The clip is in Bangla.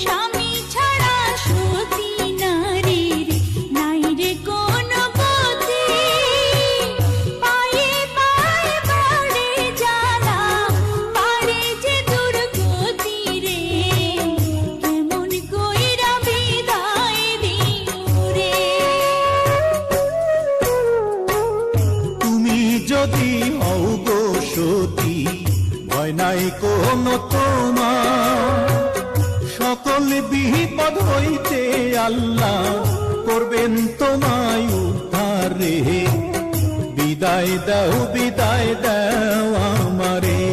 স্বামী ছাড়া সতী নারীর নাই রে কোনো গতি। পায়ে পায়ে বাড়ে জ্বালা, বাড়ে যে দুর্গতি রে, কেমন কইরা বিদায় দিও রে। তুমি যদি হও গো সতী, ভয় নাই কোনো তোমার, সকল বিপদ হইতে আল্লাহ করবেন তোমায় উদ্ধার রে। বিদায় দাও আমারে।